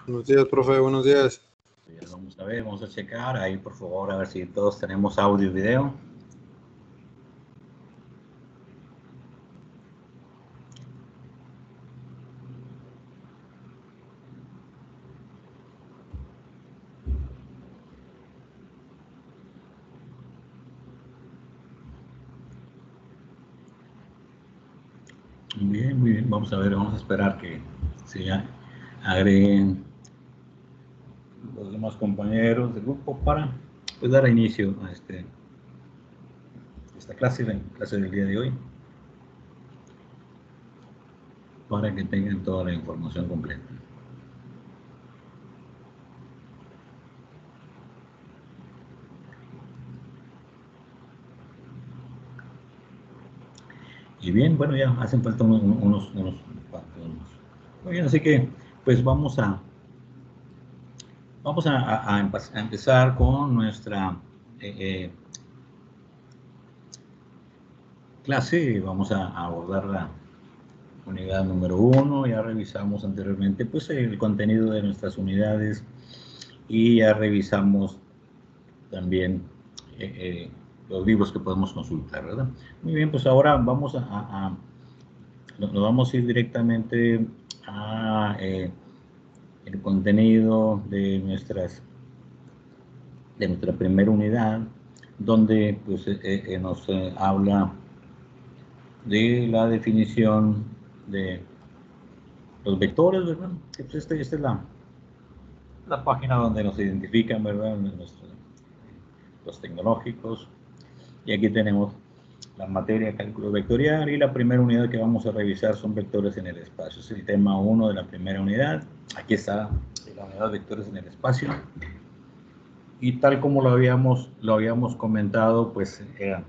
Buenos días, profe, buenos días. Vamos a ver, vamos a checar ahí, por favor, a ver si todos tenemos audio y video. Muy bien, vamos a ver, vamos a esperar que se agreguen los demás compañeros del grupo para pues, dar inicio a esta clase, la clase del día de hoy, para que tengan toda la información completa. Y bien, bueno, ya hacen falta unos cuantos. Muy bien, así que pues vamos a empezar con nuestra clase. Vamos a abordar la unidad número 1. Ya revisamos anteriormente pues el contenido de nuestras unidades y ya revisamos también los libros que podemos consultar, ¿verdad? Muy bien, pues ahora vamos nos vamos a ir directamente a el contenido de nuestra primera unidad, donde pues, nos habla de la definición de los vectores, ¿verdad? Pues esta es la página donde nos identifican, ¿verdad? Los tecnológicos. Y aquí tenemos la materia de cálculo vectorial, y la primera unidad que vamos a revisar son vectores en el espacio. Es el tema 1 de la primera unidad. Aquí está la unidad de vectores en el espacio. Y tal como lo habíamos comentado, pues era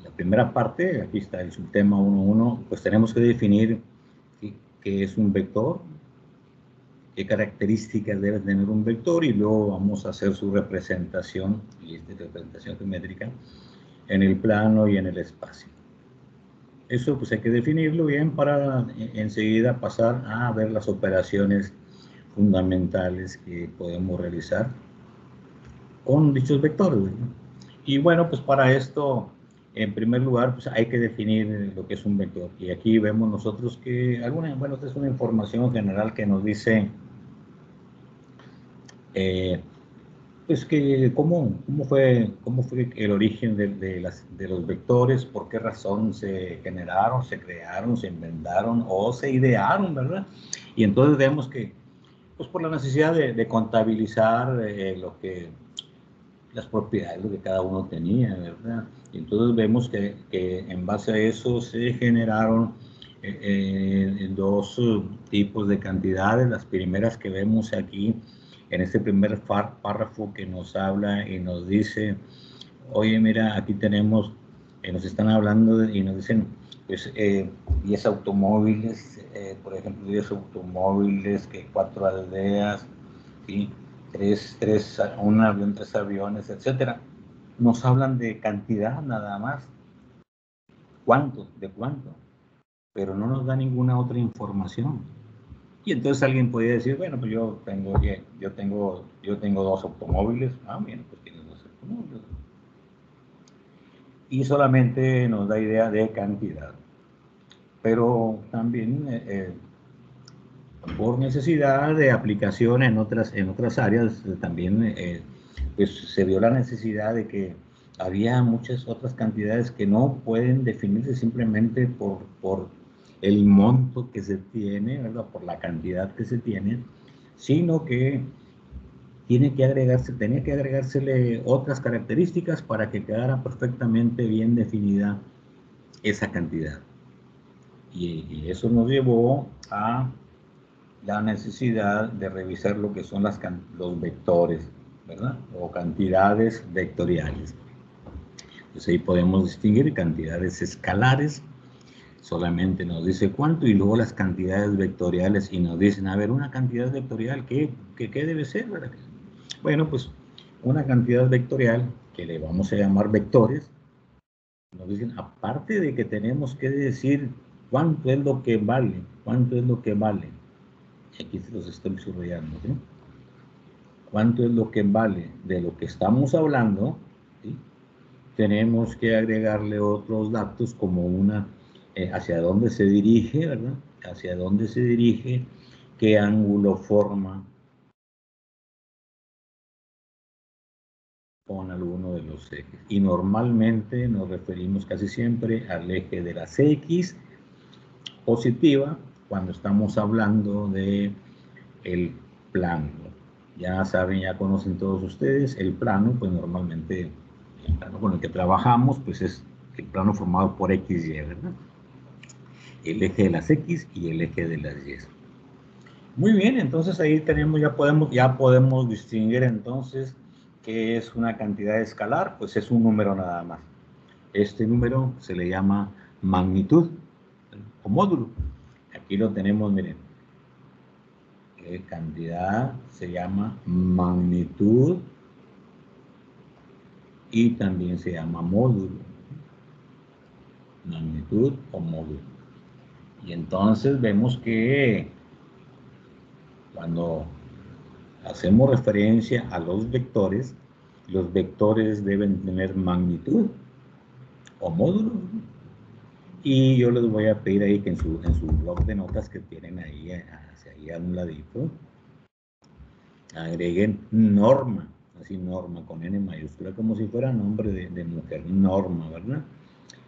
la primera parte. Aquí está el subtema 1.1, pues tenemos que definir qué es un vector, qué características debe tener un vector, y luego vamos a hacer su representación, y representación geométrica, en el plano y en el espacio. Eso pues hay que definirlo bien para enseguida pasar a ver las operaciones fundamentales que podemos realizar con dichos vectores, ¿no? Y bueno, pues para esto, en primer lugar, pues hay que definir lo que es un vector. Y aquí vemos nosotros que bueno, esta es una información general que nos dice pues que cómo fue el origen de los vectores, por qué razón se generaron, se crearon, se inventaron o se idearon, ¿verdad? Y entonces vemos que, pues por la necesidad de contabilizar las propiedades que cada uno tenía, ¿verdad? Y entonces vemos que en base a eso se generaron dos tipos de cantidades. Las primeras que vemos aquí en este primer párrafo, que nos habla y nos dice, oye, mira, aquí tenemos, nos están hablando y nos dicen, pues, 10 automóviles, por ejemplo, 10 automóviles, que 4 aldeas, ¿sí? Un avión, 3 aviones, etcétera. Nos hablan de cantidad nada más. ¿Cuánto? ¿De cuánto? Pero no nos da ninguna otra información. Y entonces alguien podría decir, bueno, pues yo tengo 2 automóviles. Ah, bien, pues tienes 2 automóviles. Y solamente nos da idea de cantidad. Pero también por necesidad de aplicación en otras áreas, también pues se vio la necesidad de que había muchas otras cantidades que no pueden definirse simplemente por el monto que se tiene, ¿verdad? Por la cantidad que se tiene, sino que tenía que agregársele otras características para que quedara perfectamente bien definida esa cantidad. Y eso nos llevó a la necesidad de revisar lo que son los vectores, ¿verdad? O cantidades vectoriales. Entonces ahí podemos distinguir cantidades escalares, solamente nos dice cuánto, y luego las cantidades vectoriales, y nos dicen, a ver, una cantidad vectorial, ¿qué debe ser, verdad? Bueno, pues una cantidad vectorial, que le vamos a llamar vectores, nos dicen, aparte de que tenemos que decir ¿Cuánto es lo que vale? ¿Cuánto es lo que vale? Aquí se los estoy subrayando, ¿sí? ¿Cuánto es lo que vale de lo que estamos hablando? ¿Sí? Tenemos que agregarle otros datos como hacia dónde se dirige, ¿verdad? Hacia dónde se dirige, qué ángulo forma con alguno de los ejes. Y normalmente nos referimos casi siempre al eje de las X positiva cuando estamos hablando de el plano. Ya saben, ya conocen todos ustedes, el plano, pues normalmente el plano con el que trabajamos, pues es el plano formado por X y, ¿verdad? El eje de las X y el eje de las Y. Muy bien, entonces ahí tenemos, ya podemos distinguir entonces qué es una cantidad escalar, pues es un número nada más. Este número se le llama magnitud o módulo. Aquí lo tenemos, miren. Cantidad se llama magnitud y también se llama módulo. Magnitud o módulo. Y entonces vemos que cuando hacemos referencia a los vectores deben tener magnitud o módulo. Y yo les voy a pedir ahí que en su blog de notas que tienen ahí, hacia ahí a un ladito, agreguen norma, así norma con N mayúscula, como si fuera nombre de mujer, norma, ¿verdad?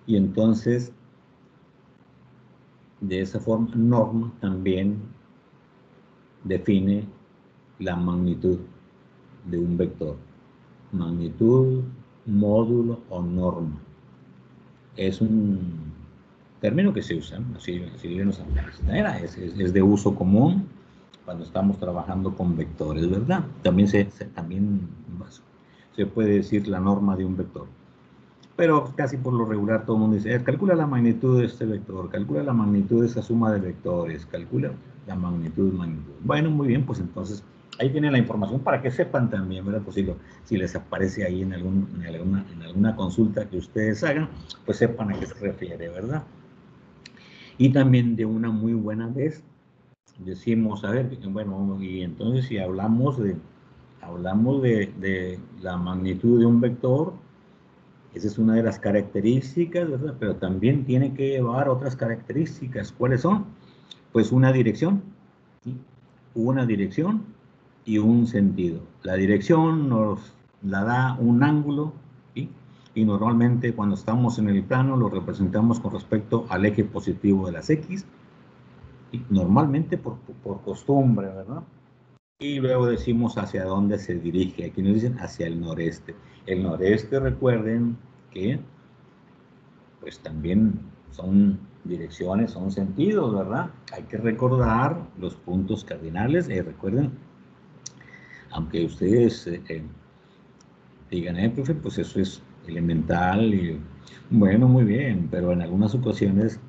Y entonces, de esa forma, norma también define la magnitud de un vector. Magnitud, módulo o norma. Es un término que se usa, así lo es de uso común cuando estamos trabajando con vectores, ¿verdad? También se puede decir la norma de un vector. Pero casi por lo regular todo el mundo dice, calcula la magnitud de este vector, calcula la magnitud de esa suma de vectores, calcula la magnitud. Bueno, muy bien, pues entonces ahí tienen la información para que sepan también, ¿verdad? Pues si les aparece ahí en alguna consulta que ustedes hagan, pues sepan a qué se refiere, ¿verdad? Y también de una muy buena vez decimos, a ver, bueno, y entonces si hablamos de la magnitud de un vector, esa es una de las características, ¿verdad? Pero también tiene que llevar otras características. ¿Cuáles son? Pues una dirección, ¿sí? Una dirección y un sentido. La dirección nos la da un ángulo, ¿sí? Y normalmente cuando estamos en el plano lo representamos con respecto al eje positivo de las X, ¿sí? Normalmente por costumbre, ¿verdad? Y luego decimos hacia dónde se dirige. Aquí nos dicen hacia el noreste. El noreste, recuerden que pues también son direcciones, son sentidos, ¿verdad? Hay que recordar los puntos cardinales. Recuerden, aunque ustedes digan, profe, pues eso es elemental y bueno, muy bien, pero en algunas ocasiones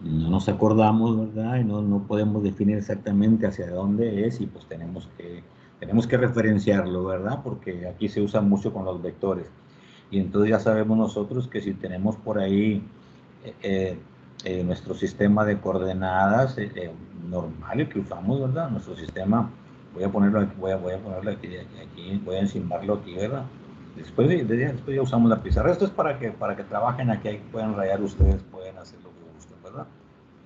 no nos acordamos, ¿verdad? Y no podemos definir exactamente hacia dónde es y pues tenemos que referenciarlo, ¿verdad? Porque aquí se usa mucho con los vectores. Y entonces ya sabemos nosotros que si tenemos por ahí nuestro sistema de coordenadas normal, el que usamos, ¿verdad? Nuestro sistema, voy a ponerlo aquí, voy a ponerlo aquí, voy a encimbarlo aquí, ¿verdad? Después ya usamos la pizarra. Esto es para que trabajen aquí, puedan rayar ustedes, pueden hacer lo que gusten, ¿verdad?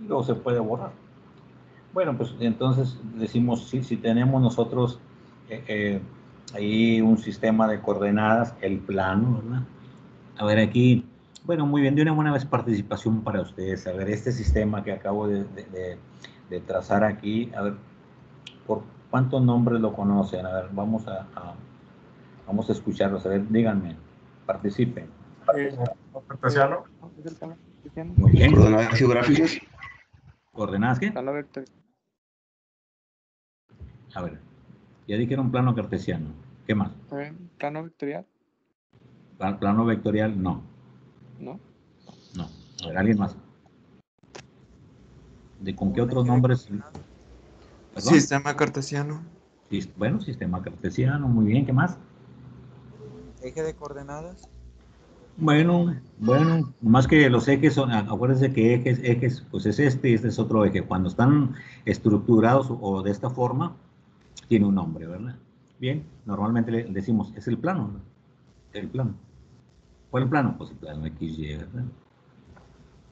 Y luego se puede borrar. Bueno, pues entonces decimos, si tenemos nosotros ahí un sistema de coordenadas, el plano, ¿verdad? A ver, aquí, bueno, muy bien, de una buena vez participación para ustedes. A ver, este sistema que acabo de trazar aquí, a ver, ¿por cuántos nombres lo conocen? A ver, vamos a escucharlos. A ver, díganme, participen. Cartesiano. Muy bien. Coordenadas geográficas. ¿Coordenadas qué? Plano vectorial. A ver, ya dijeron plano cartesiano. ¿Qué más? Plano vectorial. Plano vectorial, no. ¿No? No. A ver, ¿alguien más? ¿Con qué otros nombres? ¿Perdón? Sistema cartesiano. Bueno, sistema cartesiano, muy bien. ¿Qué más? Eje de coordenadas. Bueno, más que los ejes son, acuérdense que ejes, pues es este y este es otro eje. Cuando están estructurados o de esta forma, tiene un nombre, ¿verdad? Bien, normalmente le decimos, es el plano, ¿no? El plano. ¿Cuál plano? Pues el plano XY, ¿verdad?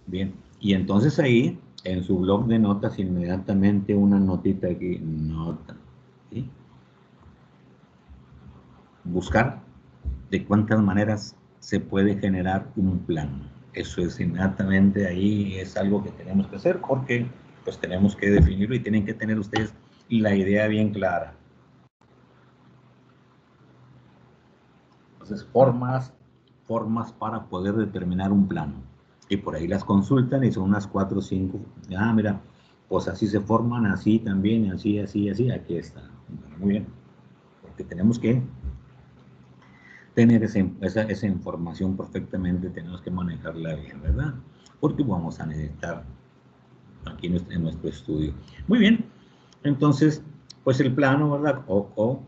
Bien, y entonces ahí, en su blog de notas, inmediatamente una notita aquí, nota, ¿sí? Buscar de cuántas maneras se puede generar un plano. Eso es inmediatamente ahí, es algo que tenemos que hacer porque pues tenemos que definirlo y tienen que tener ustedes la idea bien clara. Entonces, formas para poder determinar un plano. Y por ahí las consultan y son unas 4 o 5. Ah, mira, pues así se forman, así también, así, así, así. Aquí está. Muy bien. Porque tenemos que tener esa información perfectamente, tenemos que manejarla bien, ¿verdad? Porque vamos a necesitar aquí en nuestro estudio. Muy bien. Entonces, pues el plano, ¿verdad? O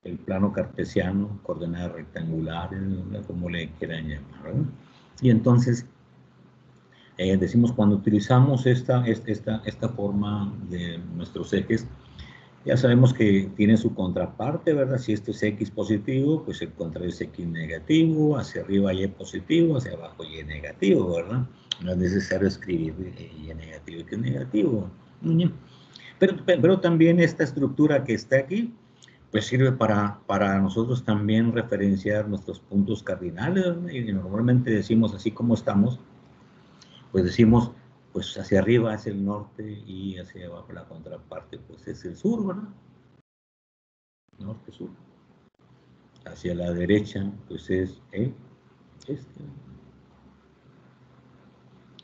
el plano cartesiano, coordenadas rectangulares, ¿verdad? Como le quieran llamar, ¿verdad? Y entonces, decimos, cuando utilizamos esta forma de nuestros ejes, ya sabemos que tiene su contraparte, ¿verdad? Si esto es X positivo, pues el contrario es X negativo, hacia arriba Y positivo, hacia abajo Y negativo, ¿verdad? No es necesario escribir Y negativo y X negativo. Pero también esta estructura que está aquí, pues sirve para nosotros también referenciar nuestros puntos cardinales, ¿verdad? Y normalmente decimos así como estamos, pues decimos, pues hacia arriba es el norte y hacia abajo la contraparte, pues es el sur, ¿verdad? Norte, sur. Hacia la derecha, pues es el este.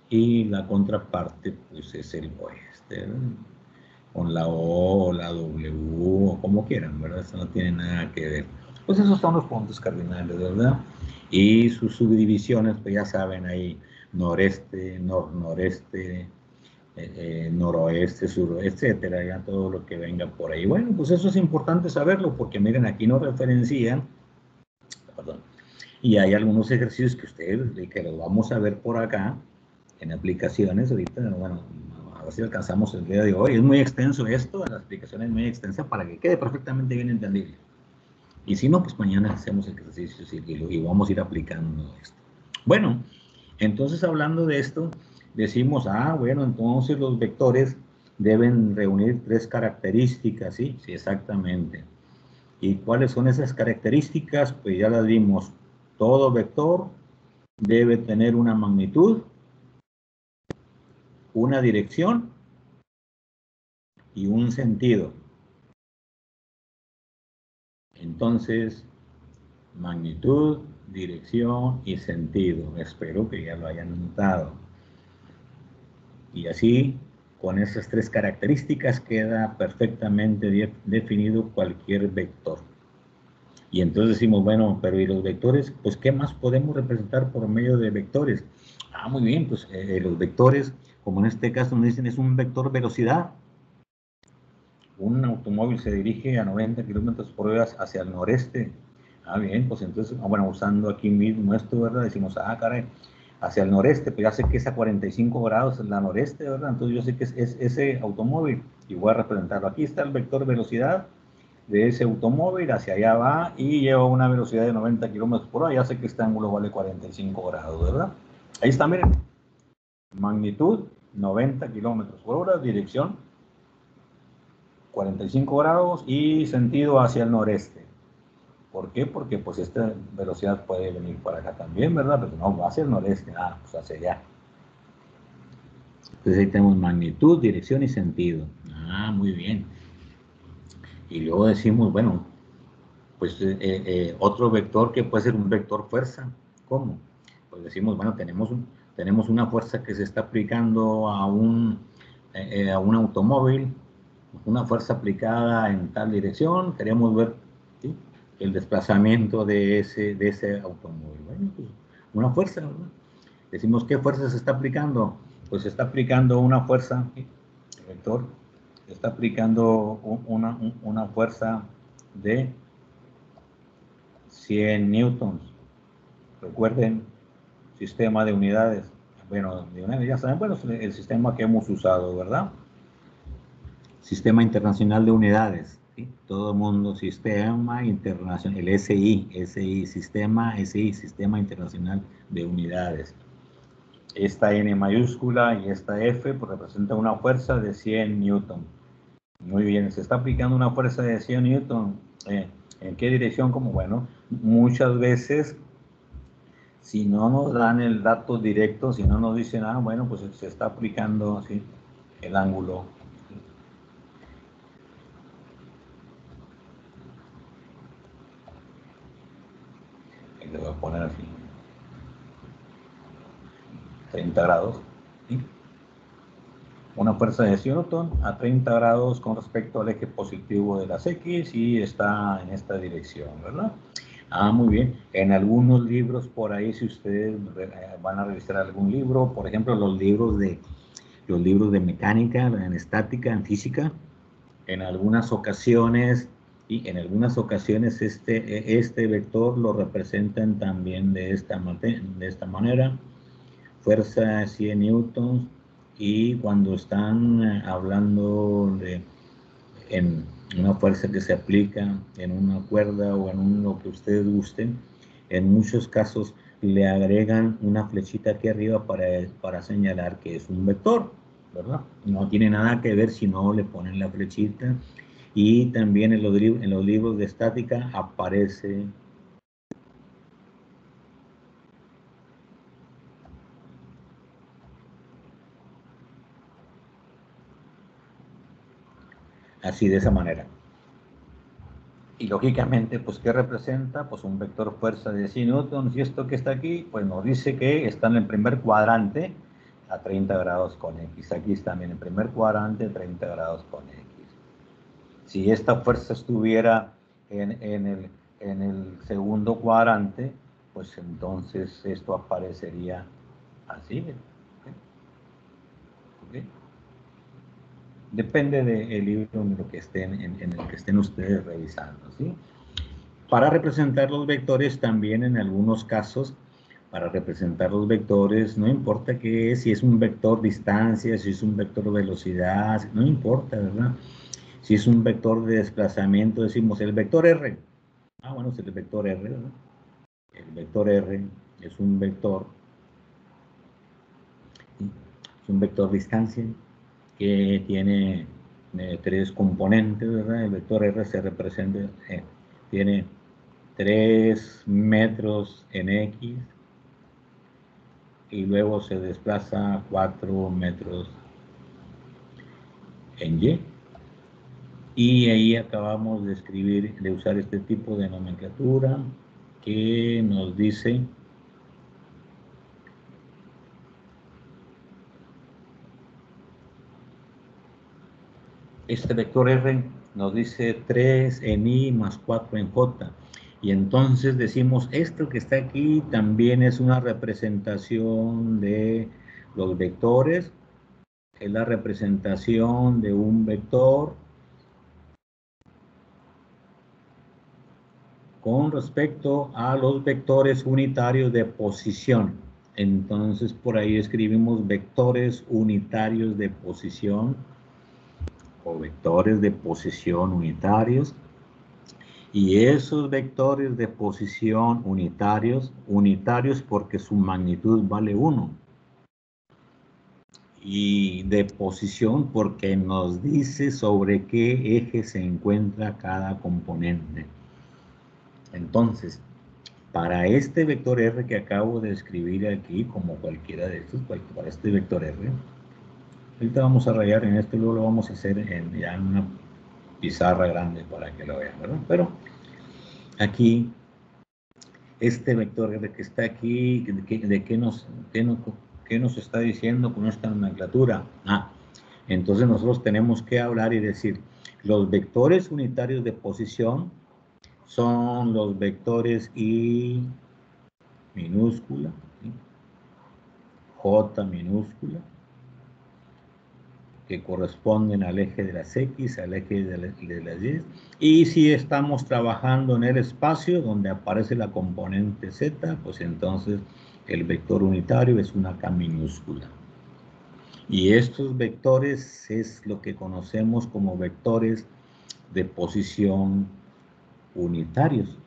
Y la contraparte, pues es el oeste, ¿verdad? Con la O, o la W, o como quieran, ¿verdad? Eso no tiene nada que ver. Pues esos son los puntos cardinales, ¿verdad? Y sus subdivisiones, pues ya saben ahí, noreste, noreste, noroeste, suroeste, etcétera, ya todo lo que venga por ahí. Bueno, pues eso es importante saberlo, porque miren, aquí nos referencian, perdón, y hay algunos ejercicios que ustedes, que los vamos a ver por acá, en aplicaciones, ahorita, bueno, a ver si alcanzamos el día de hoy. Es muy extenso esto, la explicación es muy extensa para que quede perfectamente bien entendible. Y si no, pues mañana hacemos ejercicios y vamos a ir aplicando esto. Bueno, entonces hablando de esto, decimos, bueno, entonces los vectores deben reunir 3 características, ¿sí? Sí, exactamente. ¿Y cuáles son esas características? Pues ya las vimos. Todo vector debe tener una magnitud, una dirección y un sentido. Entonces, magnitud, dirección y sentido. Espero que ya lo hayan notado. Y así, con esas 3 características, queda perfectamente definido cualquier vector. Y entonces decimos, bueno, pero ¿y los vectores? Pues, ¿qué más podemos representar por medio de vectores? Muy bien, pues los vectores, como en este caso nos dicen, es un vector velocidad. Un automóvil se dirige a 90 kilómetros por hora hacia el noreste. Bien, pues entonces, bueno, usando aquí mismo esto, ¿verdad? Decimos, caray, hacia el noreste, pues ya sé que es a 45 grados en la noreste, ¿verdad? Entonces yo sé que es ese automóvil y voy a representarlo. Aquí está el vector velocidad de ese automóvil, hacia allá va y lleva una velocidad de 90 kilómetros por hora. Ya sé que este ángulo vale 45 grados, ¿verdad? Ahí está, miren. Magnitud, 90 kilómetros por hora, dirección 45 grados y sentido hacia el noreste. ¿Por qué? Porque pues esta velocidad puede venir para acá también, ¿verdad? Pero no, va hacia el noreste, pues hacia allá. Entonces ahí tenemos magnitud, dirección y sentido. Muy bien. Y luego decimos, bueno, pues otro vector que puede ser un vector fuerza. ¿Cómo? Pues decimos, bueno, tenemos una fuerza que se está aplicando a un automóvil, una fuerza aplicada en tal dirección, queremos ver, ¿sí?, el desplazamiento de ese automóvil. Bueno, pues una fuerza, ¿verdad? Decimos, ¿qué fuerza se está aplicando? Pues se está aplicando una fuerza, el vector, se está aplicando una fuerza de 100 newtons. Recuerden sistema de unidades. Bueno, ya saben, bueno, el sistema que hemos usado, ¿verdad? Sistema Internacional de Unidades. ¿Sí? Todo el mundo, Sistema Internacional, el SI, Sistema Internacional de Unidades. Esta N mayúscula y esta F pues, representa una fuerza de 100 newton. Muy bien, se está aplicando una fuerza de 100 newton. ¿En qué dirección? Como bueno, muchas veces, si no nos dan el dato directo, si no nos dicen, ah, bueno, pues se está aplicando ¿sí? el ángulo. Y le voy a poner así. 30 grados. ¿Sí? Una fuerza de 100 newton a 30 grados con respecto al eje positivo de las X y está en esta dirección, ¿verdad? Ah, muy bien. En algunos libros por ahí, si ustedes van a revisar algún libro, por ejemplo, los libros de mecánica, en estática, en física, en algunas ocasiones este vector lo representan también de esta manera, fuerza 100 newtons, y cuando están hablando en una fuerza que se aplica en una cuerda o en lo que ustedes gusten, en muchos casos le agregan una flechita aquí arriba para señalar que es un vector, ¿verdad? No tiene nada que ver si no le ponen la flechita. Y también en los libros de estática aparece así, de esa manera. Y lógicamente, pues, ¿qué representa? Pues un vector fuerza de 100 newtons, y esto que está aquí, pues nos dice que está en el primer cuadrante a 30 grados con X. Aquí está también en el primer cuadrante a 30 grados con X. Si esta fuerza estuviera en el segundo cuadrante, pues entonces esto aparecería así. ¿Okay? Depende del libro en el que estén ustedes revisando, ¿sí? Para representar los vectores también en algunos casos, para representar los vectores, no importa qué es, si es un vector distancia, si es un vector velocidad, no importa, ¿verdad? Si es un vector de desplazamiento, decimos el vector R. Ah, bueno, es el vector R, ¿verdad? El vector R es un vector distancia que tiene 3 componentes, ¿verdad? El vector R se representa, tiene 3 metros en X y luego se desplaza 4 metros en Y. Y ahí acabamos de usar este tipo de nomenclatura que nos dice este vector R nos dice 3 en Y más 4 en J. Y entonces decimos, esto que está aquí también es una representación de los vectores, es la representación de un vector con respecto a los vectores unitarios de posición. Entonces por ahí escribimos vectores unitarios de posición o vectores de posición unitarios. Y esos vectores de posición unitarios porque su magnitud vale 1. Y de posición porque nos dice sobre qué eje se encuentra cada componente. Entonces, para este vector R que acabo de escribir aquí, como cualquiera de estos, para este vector R, ahorita vamos a rayar en esto y luego lo vamos a hacer ya en una pizarra grande para que lo vean, ¿verdad? Pero aquí, este vector R que está aquí, ¿qué nos está diciendo con esta nomenclatura? Entonces nosotros tenemos que hablar y decir, los vectores unitarios de posición son los vectores I minúscula, ¿sí? J minúscula, que corresponden al eje de las X, al eje de las Y. Y si estamos trabajando en el espacio donde aparece la componente Z, pues entonces El vector unitario es una K minúscula. Y estos vectores es lo que conocemos como vectores de posición unitarios.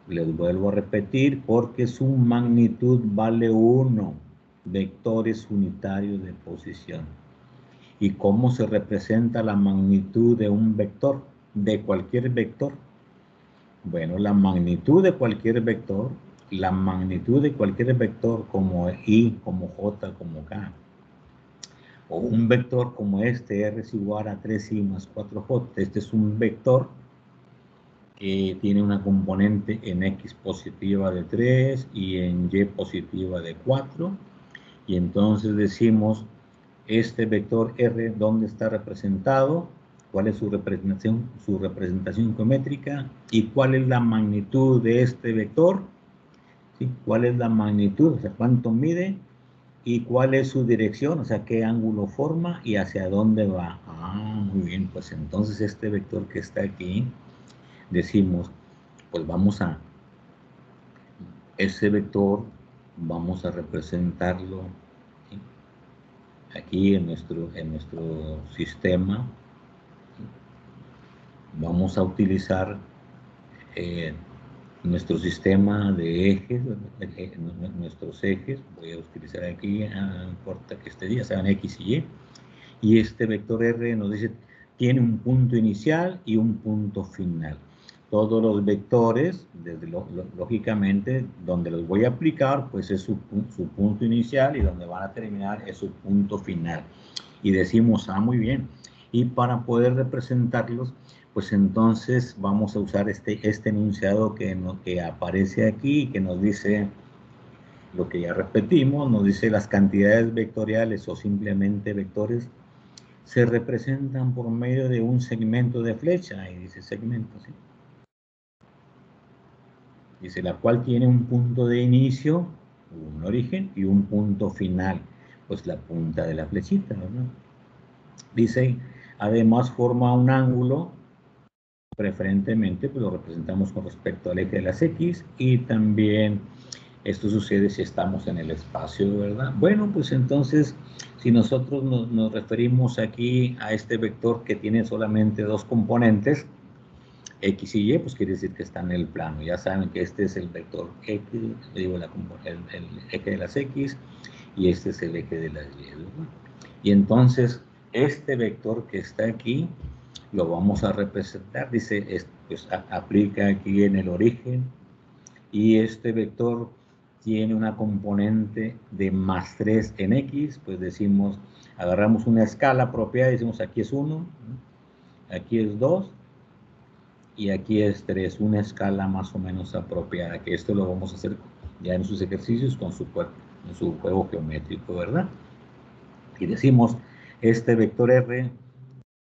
Les vuelvo a repetir porque su magnitud vale 1. Vectores unitarios de posición. ¿Y cómo se representa la magnitud de un vector? De cualquier vector. Bueno, la magnitud de cualquier vector, como I, como J, como K, o un vector como este, R es igual a 3I más 4J. Este es un vector que tiene una componente en X positiva de 3 y en Y positiva de 4. Y entonces decimos, este vector R, ¿dónde está representado? ¿Cuál es su representación geométrica? ¿Y cuál es la magnitud de este vector? ¿Sí? ¿Cuál es la magnitud? O sea, ¿cuánto mide? ¿Y cuál es su dirección? O sea, ¿qué ángulo forma y hacia dónde va? Ah, muy bien, pues entonces este vector que está aquí, decimos, pues ese vector vamos a representarlo, ¿sí? Aquí en nuestro sistema. Vamos a utilizar nuestro sistema de ejes, nuestros ejes. Voy a utilizar aquí, no importa que este día sean X y Y este vector R nos dice, tiene un punto inicial y un punto final. Todos los vectores, lógicamente, donde los voy a aplicar, pues es su punto inicial, y donde van a terminar es su punto final. Y decimos, muy bien. Y para poder representarlos, pues entonces vamos a usar este enunciado que aparece aquí, que nos dice lo que ya repetimos, nos dice las cantidades vectoriales o simplemente vectores se representan por medio de un segmento de flecha. Ahí dice segmento, ¿sí? Dice, la cual tiene un punto de inicio, un origen, y un punto final, pues la punta de la flechita, ¿verdad? Dice, además forma un ángulo, preferentemente pues lo representamos con respecto al eje de las X, y también esto sucede si estamos en el espacio, ¿verdad? Bueno, pues entonces, si nosotros nos referimos aquí a este vector que tiene solamente dos componentes, X y Y, pues quiere decir que está en el plano. Ya saben que este es el vector X, digo, el eje de las X, y este es el eje de las Y, ¿verdad? Y entonces, este vector que está aquí, lo vamos a representar, dice, pues aplica aquí en el origen, y este vector tiene una componente de más 3 en X, pues decimos, agarramos una escala apropiada, decimos aquí es 1, aquí es 2, y aquí es 3, una escala más o menos apropiada, que esto lo vamos a hacer ya en sus ejercicios con en su juego geométrico, ¿verdad? Y decimos, este vector R,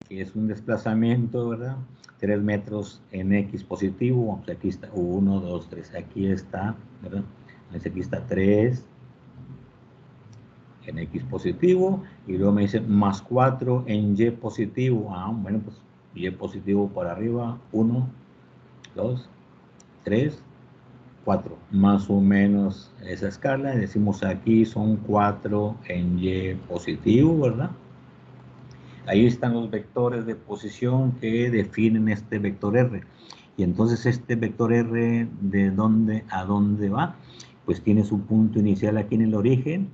que es un desplazamiento, ¿verdad? 3 metros en X positivo, pues aquí está 1, 2, 3, aquí está, ¿verdad? Aquí está 3 en X positivo, y luego me dice más 4 en Y positivo. Bueno, pues Y positivo para arriba, 1, 2, 3, 4, más o menos esa escala. Decimos aquí son 4 en Y positivo, ¿verdad? Ahí están los vectores de posición que definen este vector R. Y entonces este vector R, ¿de dónde a dónde va? Pues tiene su punto inicial aquí en el origen,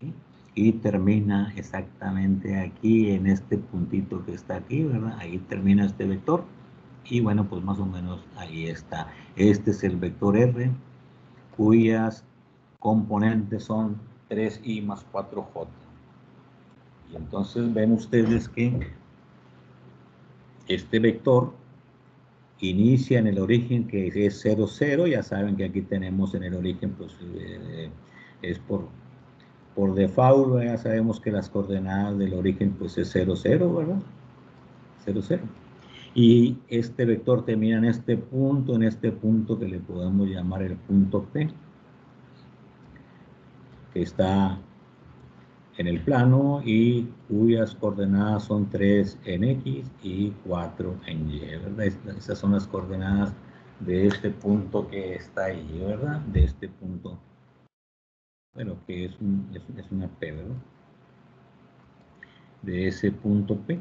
¿sí? Y termina exactamente aquí en este puntito que está aquí, ¿verdad? Ahí termina este vector. Y bueno, pues más o menos ahí está. Este es el vector R, cuyas componentes son 3i más 4j. Y entonces ven ustedes que este vector inicia en el origen, que es 0, 0. Ya saben que aquí tenemos en el origen, pues es por default, ya sabemos que las coordenadas del origen pues es 0, 0, ¿verdad? 0, 0. Y este vector termina en este punto que le podemos llamar el punto P, que está en el plano y cuyas coordenadas son 3 en X y 4 en Y, ¿verdad? Esas son las coordenadas de este punto que está ahí, ¿verdad? De este punto bueno, que es una P, ¿verdad? De ese punto P.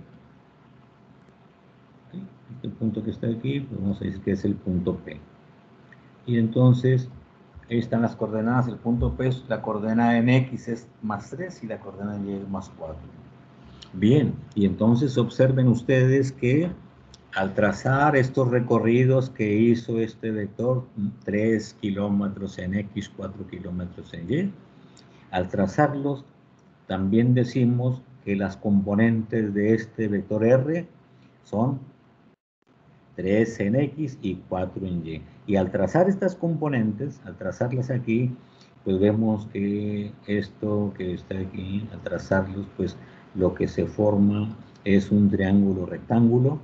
¿Sí? Este punto que está aquí, pues vamos a decir que es el punto P. Y entonces, ahí están las coordenadas. El punto P, la coordenada en X es más 3 y la coordenada en Y es más 4. Bien, y entonces observen ustedes que al trazar estos recorridos que hizo este vector, 3 kilómetros en X, 4 kilómetros en Y, al trazarlos, también decimos que las componentes de este vector R son 3 en X y 4 en Y. Y al trazar estas componentes, al trazarlas aquí, pues vemos que esto que está aquí, al trazarlos, pues lo que se forma es un triángulo rectángulo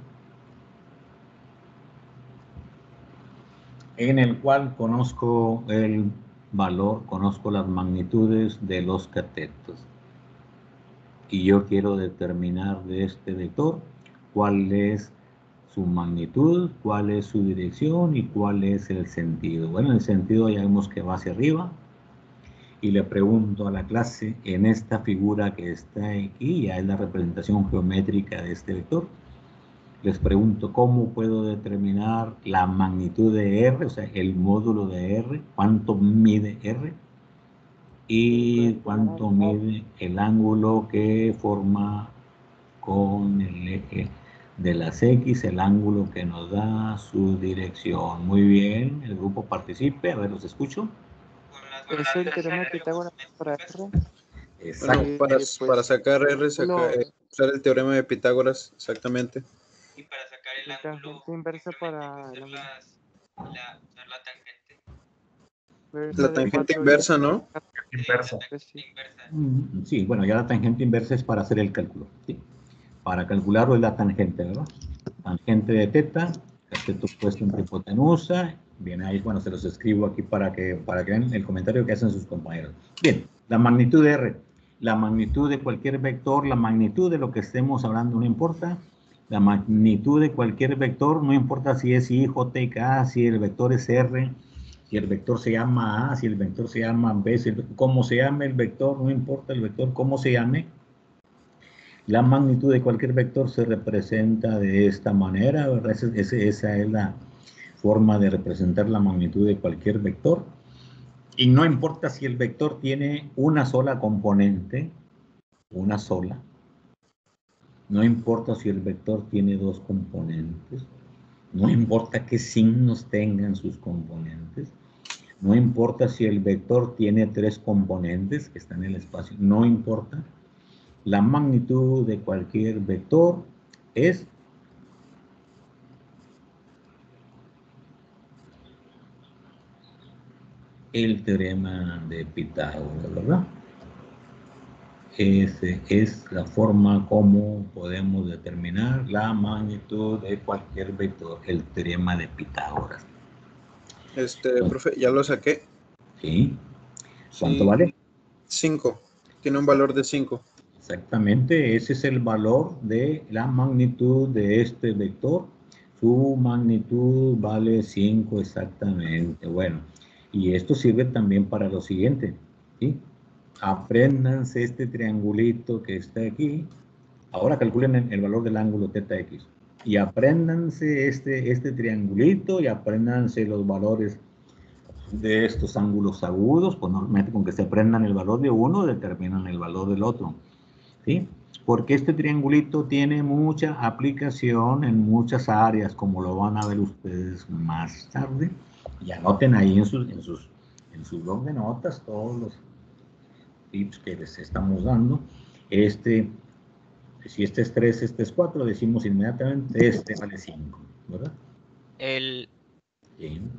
en el cual conozco el valor, conozco las magnitudes de los catetos. Y yo quiero determinar de este vector cuál es su magnitud, cuál es su dirección y cuál es el sentido. Bueno, el sentido ya vemos que va hacia arriba. Y le pregunto a la clase, en esta figura que está aquí, ya es la representación geométrica de este vector, les pregunto cómo puedo determinar la magnitud de R, o sea, el módulo de R, cuánto mide R, y cuánto mide el ángulo que forma con el eje de las X, el ángulo que nos da su dirección. Muy bien, el grupo participe, a ver, los escucho. Es el teorema de Pitágoras para R. Exacto. Bueno, pues, para sacar R, uno- usar el teorema de Pitágoras, exactamente. Y para sacar el La ángulo tangente inversa para geométrico, el ángulo. usar la tangente. La tangente inversa, ¿no? Inversa. Pues sí. Inversa. Sí, bueno, ya la tangente inversa es para hacer el cálculo. ¿Sí? Para calcularlo es la tangente, ¿verdad? Tangente de teta, cateto puesto entre hipotenusa. Bien, ahí, bueno, se los escribo aquí para que vean el comentario que hacen sus compañeros. Bien, la magnitud de R. La magnitud de cualquier vector, la magnitud de lo que estemos hablando no importa. La magnitud de cualquier vector, no importa si es I, J y K, si el vector es R, si el vector se llama A, si el vector se llama B, cómo se llame el vector, no importa el vector, cómo se llame. La magnitud de cualquier vector se representa de esta manera, ¿verdad? Esa es la forma de representar la magnitud de cualquier vector. Y no importa si el vector tiene una sola componente, una sola. No importa si el vector tiene dos componentes. No importa qué signos tengan sus componentes. No importa si el vector tiene tres componentes que están en el espacio. No importa. La magnitud de cualquier vector es el teorema de Pitágoras, ¿verdad? Esa es la forma como podemos determinar la magnitud de cualquier vector, el teorema de Pitágoras. Profe, ya lo saqué. ¿Sí? ¿Cuánto Sí, vale? 5. Tiene un valor de 5. Exactamente, ese es el valor de la magnitud de este vector. Su magnitud vale 5 exactamente. Bueno, y esto sirve también para lo siguiente, ¿sí? Apréndanse este triangulito que está aquí. Ahora calculen el valor del ángulo θx. Y apréndanse este triangulito y apréndanse los valores de estos ángulos agudos. Pues normalmente con que se aprendan el valor de uno, determinan el valor del otro. ¿Sí? Porque este triangulito tiene mucha aplicación en muchas áreas, como lo van a ver ustedes más tarde. Y anoten ahí en su blog de notas todos los tips que les estamos dando. Si este es 3, este es 4, decimos inmediatamente este vale 5, ¿verdad? El Bien.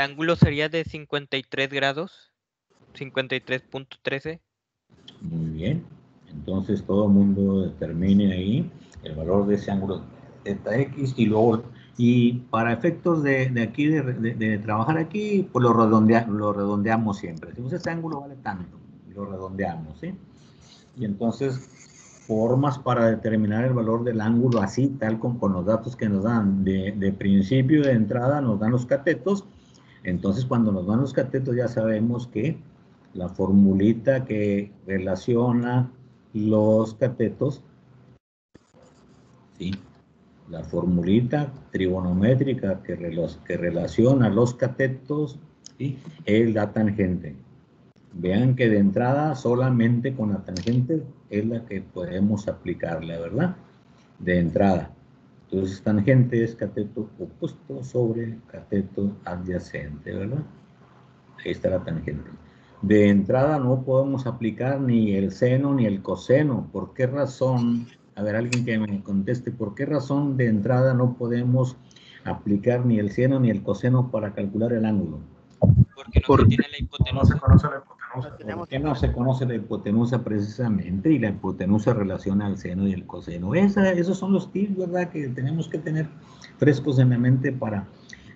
ángulo sería de 53 grados, 53.13. Muy bien. Entonces todo el mundo determine ahí el valor de ese ángulo θx y luego, y para efectos de aquí, de trabajar aquí, pues lo redondeamos siempre. Decimos, este ángulo vale tanto, lo redondeamos, ¿sí? Y entonces, formas para determinar el valor del ángulo así, tal con los datos que nos dan. De principio, de entrada, nos dan los catetos. Entonces, cuando nos dan los catetos, ya sabemos que la formulita que relaciona los catetos, ¿sí? La formulita trigonométrica que relaciona los catetos, ¿sí? Es la tangente. Vean que de entrada solamente con la tangente es la que podemos aplicarle, ¿verdad? De entrada. Entonces, tangente es cateto opuesto sobre cateto adyacente, ¿verdad? Ahí está la tangente. De entrada no podemos aplicar ni el seno ni el coseno. ¿Por qué razón? A ver, alguien que me conteste, ¿por qué razón de entrada no podemos aplicar ni el seno ni el coseno para calcular el ángulo? Porque no se tiene la No hipotenusa. se conoce la hipotenusa. ¿Por qué no se conoce la hipotenusa precisamente? Y la hipotenusa relaciona al seno y el coseno. Esos son los tips, ¿verdad? Que tenemos que tener frescos en la mente para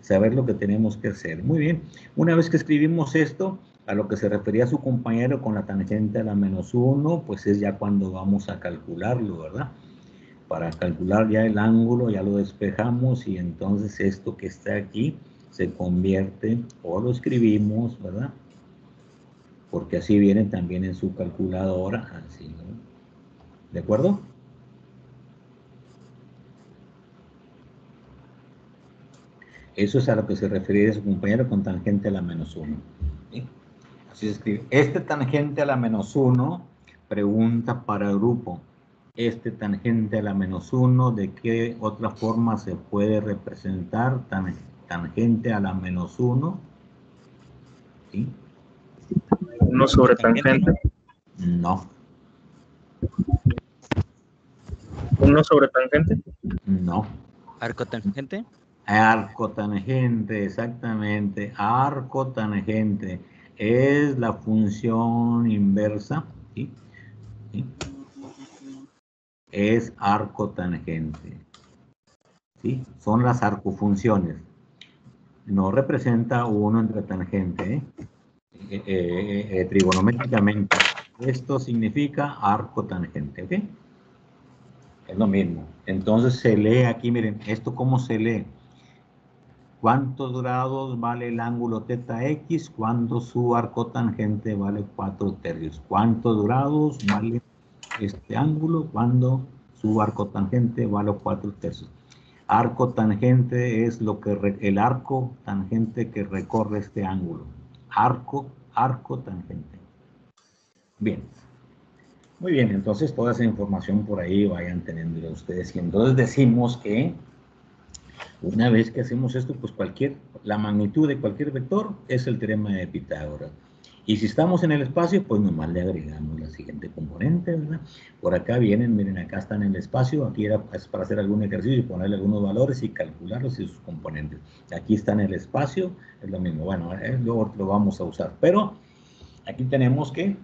saber lo que tenemos que hacer. Muy bien. Una vez que escribimos esto, a lo que se refería su compañero con la tangente a la -1, pues es ya cuando vamos a calcularlo, ¿verdad? Para calcular ya el ángulo, ya lo despejamos y entonces esto que está aquí se convierte, o lo escribimos, ¿verdad? Porque así viene también en su calculadora, así, ¿no? ¿De acuerdo? Eso es a lo que se refería su compañero con tangente a la -1. ¿Sí? Así se escribe. Este tangente a la -1 pregunta para el grupo. Este tangente a la -1, ¿de qué otra forma se puede representar tangente a la -1? ¿Sí? 1 sobre tangente. No, 1 sobre tangente. no. Arco tangente. Arco tangente, exactamente. Arco tangente es la función inversa, ¿sí? ¿Sí? Es arco tangente, ¿sí? Son las arcofunciones. No representa uno entre tangente, trigonométricamente. Esto significa arco tangente, ¿ok? Es lo mismo. Entonces se lee aquí, miren, ¿esto cómo se lee? ¿Cuántos grados vale el ángulo θ x cuando su arco tangente vale 4/3? ¿Cuántos grados vale este ángulo cuando su arco tangente vale 4/3? Arco tangente es el arco tangente que recorre este ángulo. Arco tangente. Bien. Muy bien, entonces toda esa información por ahí vayan teniéndola ustedes. Y entonces decimos que una vez que hacemos esto, pues la magnitud de cualquier vector es el teorema de Pitágoras. Y si estamos en el espacio, pues nomás le agregamos la siguiente componente, ¿verdad? Por acá vienen, miren, acá están en el espacio, aquí es para hacer algún ejercicio y ponerle algunos valores y calcularlos y sus componentes. Aquí está en el espacio, es lo mismo. Bueno, luego lo vamos a usar, pero aquí tenemos que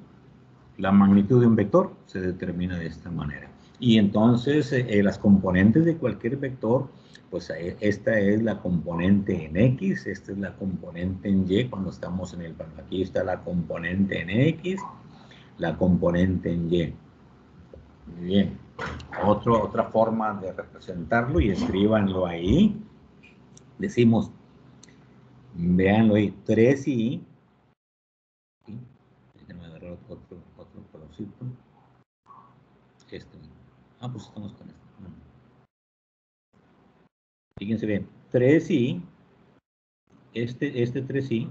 la magnitud de un vector se determina de esta manera. Y entonces las componentes de cualquier vector, pues esta es la componente en X, esta es la componente en Y cuando estamos en el plano. Aquí está la componente en X, la componente en Y. Muy bien. Otra forma de representarlo, y escríbanlo ahí. Decimos, véanlo ahí, 3i. Déjenme agarrar otro colorcito. Pues estamos con esto. Fíjense bien, 3i, este 3i,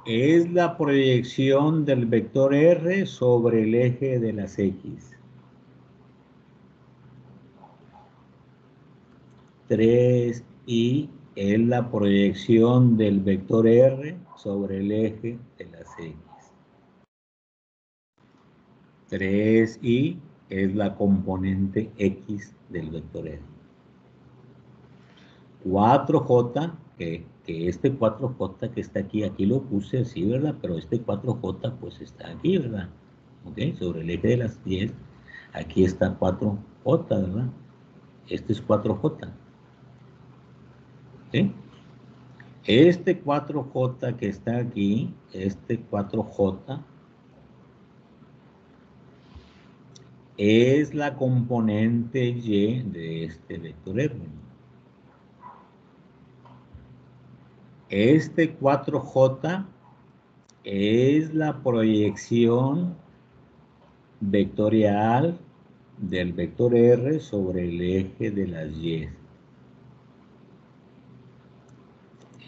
es la proyección del vector R sobre el eje de las X. 3i es la proyección del vector R sobre el eje de las X. 3i es la componente X del vector R. 4j, que este 4j que está aquí lo puse así, ¿verdad? Pero este 4j pues está aquí, ¿verdad? ¿Ok? Sobre el eje de las 10, aquí está 4j, ¿verdad? Este es 4j. ¿Sí? Este 4j que está aquí, este 4j, es la componente Y de este vector R. Este 4j es la proyección vectorial del vector R sobre el eje de las Y.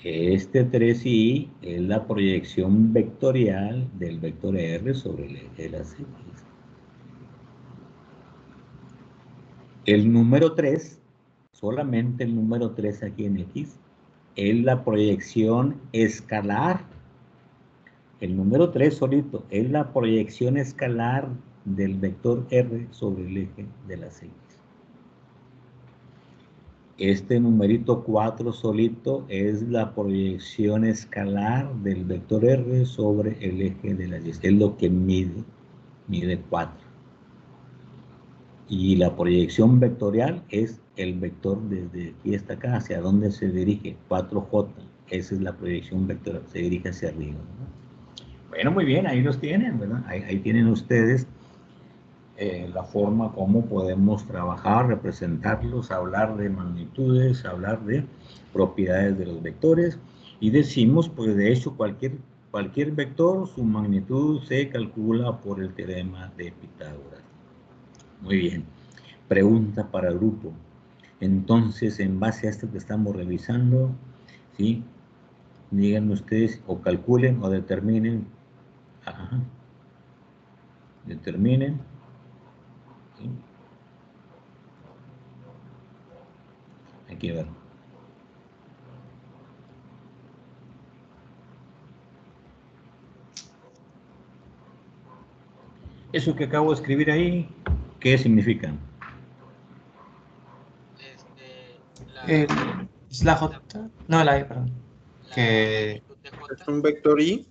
Este 3i es la proyección vectorial del vector R sobre el eje de las X. El número 3, solamente el número 3 aquí en X, es la proyección escalar. El número 3 solito es la proyección escalar del vector R sobre el eje de las X. Este numerito 4 solito es la proyección escalar del vector R sobre el eje de las Y. Es lo que mide 4. Y la proyección vectorial es el vector desde aquí hasta acá, hacia donde se dirige, 4J. Esa es la proyección vectorial, se dirige hacia arriba, ¿no? Bueno, muy bien, ahí los tienen, ¿verdad? Ahí tienen ustedes la forma como podemos trabajar, representarlos, hablar de magnitudes, hablar de propiedades de los vectores, y decimos, pues de hecho, cualquier vector, su magnitud se calcula por el teorema de Pitágoras. Muy bien. Pregunta para el grupo. Entonces, en base a esto que estamos revisando, ¿sí? Díganme ustedes, o calculen o determinen. Ajá. Determinen. ¿Sí? Hay que ver. Eso que acabo de escribir ahí, ¿qué significa? Es la J. No, la E, perdón. Que Es un vector I.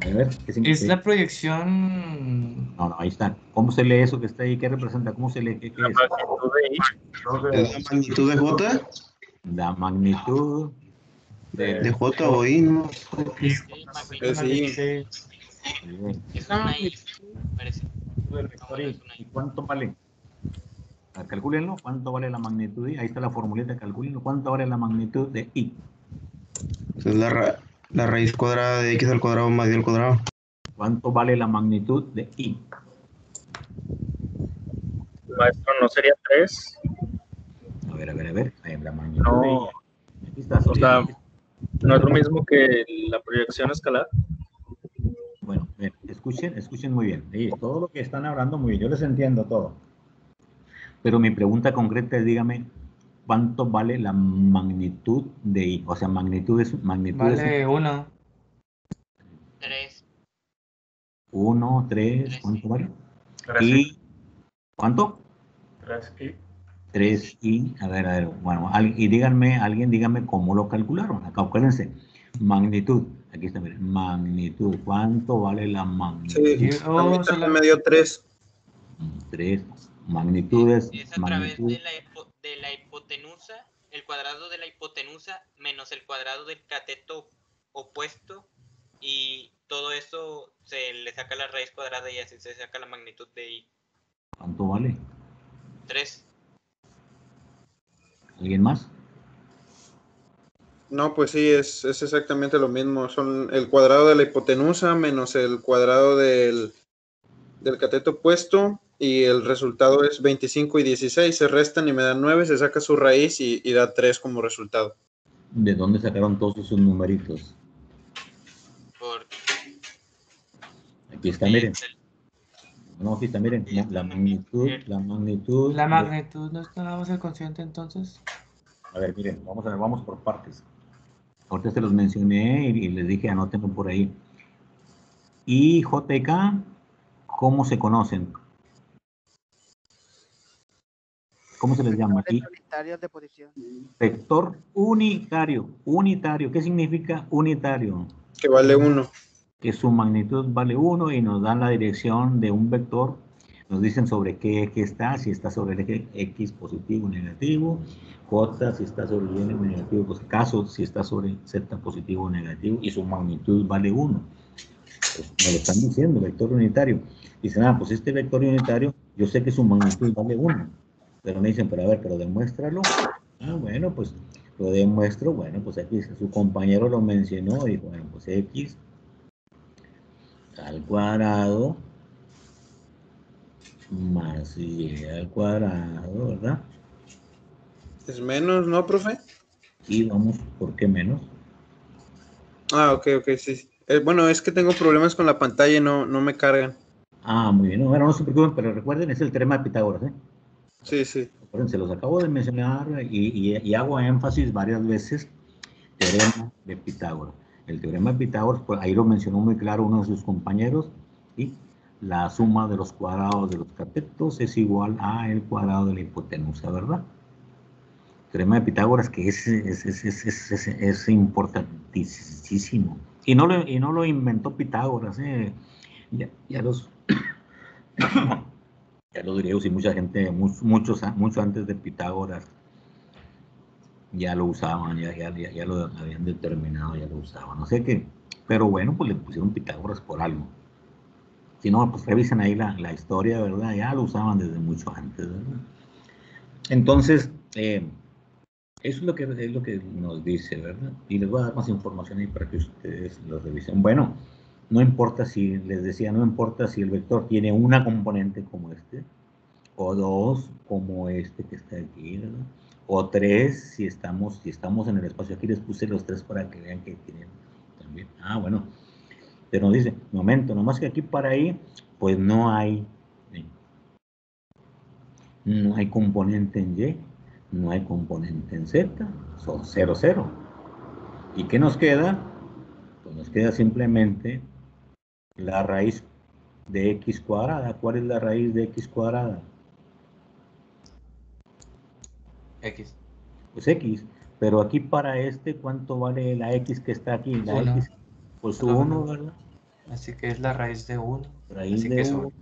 A ver, ¿qué significa? es la proyección. No, ahí está. ¿Cómo se lee eso que está ahí? ¿Qué representa? ¿Cómo se lee? ¿Qué es? La magnitud de I. ¿Es la magnitud de J? La magnitud ¿De J o I? No. Es I. Sí. Es una I, parece. del vector I. ¿Y cuánto vale? Calcúlenlo. ¿Cuánto vale la magnitud de I? Ahí está la formulita, calcúlenlo. ¿Cuánto vale la magnitud de I? Es la raíz cuadrada de X al cuadrado más Y al cuadrado. ¿Cuánto vale la magnitud de I? Maestro, ¿no sería 3? A ver. Ahí la magnitud No. de I. Aquí está. O sea, ¿no es lo mismo que la proyección escalar? Bueno, escuchen muy bien. Sí, todo lo que están hablando muy bien. Yo les entiendo todo. Pero mi pregunta concreta es, dígame, ¿cuánto vale la magnitud de I? O sea, magnitud Vale 1. 3. 1, 3, ¿cuánto vale? 3 ¿Y cuánto? 3i. 3i. A ver, bueno, alguien dígame cómo lo calcularon. Acá, acuérdense, magnitud. Aquí está, miren, magnitud. ¿Cuánto vale la magnitud? Sí, a mí también me dio 3. 3. Magnitudes. Es a través de la hipotenusa, el cuadrado de la hipotenusa menos el cuadrado del cateto opuesto, y todo eso se le saca la raíz cuadrada y así se saca la magnitud de I. ¿Cuánto vale? 3. ¿Alguien más? No, pues sí, es exactamente lo mismo. Son el cuadrado de la hipotenusa menos el cuadrado del cateto opuesto, y el resultado es 25 y 16. Se restan y me dan 9, se saca su raíz y da 3 como resultado. ¿De dónde sacaron todos esos numeritos? Aquí está, miren. No, aquí está, miren. La magnitud. La magnitud no estábamos el consciente entonces. A ver, miren, vamos por partes. Ahorita se los mencioné y les dije, anótenlo por ahí. Y J y K, ¿cómo se conocen? ¿Cómo se les llama aquí? Unitarios de posición. Vector unitario. Unitario. ¿Qué significa unitario? Que vale 1. Que su magnitud vale 1 y nos dan la dirección de un vector. Nos dicen sobre qué eje está, si está sobre el eje X positivo o negativo, J si está sobre el Y negativo, pues caso si está sobre Z positivo o negativo, y su magnitud vale 1. Pues me lo están diciendo, vector unitario. Dicen, pues este vector unitario, yo sé que su magnitud vale 1. Pero me dicen, pero a ver, pero demuéstralo. Bueno, pues lo demuestro, bueno, pues aquí su compañero lo mencionó, dijo, bueno, pues x al cuadrado más y al cuadrado, ¿verdad? Es menos, ¿no, profe? Y vamos, ¿por qué menos? Ah, ok, sí. Bueno, es que tengo problemas con la pantalla y no me cargan. Ah, muy bien, bueno, no se preocupen, pero recuerden, es el teorema de Pitágoras, ¿eh? Sí. Recuerden, se los acabo de mencionar y hago énfasis varias veces, teorema de Pitágoras. El teorema de Pitágoras, pues ahí lo mencionó muy claro uno de sus compañeros, y la suma de los cuadrados de los catetos es igual a el cuadrado de la hipotenusa, ¿verdad? Teorema de Pitágoras que es importantísimo. Y no lo inventó Pitágoras, ya los griegos y mucha gente, mucho antes de Pitágoras, ya lo usaban, ya lo habían determinado, ya lo usaban. No sé qué, pero bueno, pues le pusieron Pitágoras por algo. Si no, pues revisen ahí la historia, ¿verdad? Ya lo usaban desde mucho antes, ¿verdad? Entonces, eso es lo que nos dice, ¿verdad? Y les voy a dar más información ahí para que ustedes lo revisen. Bueno, no importa si, les decía, no importa si el vector tiene una componente como este, o dos como este que está aquí, ¿verdad? O tres si estamos en el espacio. Aquí les puse los tres para que vean que tienen también. Ah, bueno. Pero nos dice, momento, nomás que aquí para ahí, pues no hay componente en Y, no hay componente en Z, son 0, 0. ¿Y qué nos queda? Pues nos queda simplemente la raíz de x cuadrada. ¿Cuál es la raíz de x cuadrada? X. Pues x. Pero aquí para ¿cuánto vale la x que está aquí? La Uno. x, pues Es lo 1, mismo. ¿verdad? Así que es la raíz de 1. Raíz Así de que es 1, 1.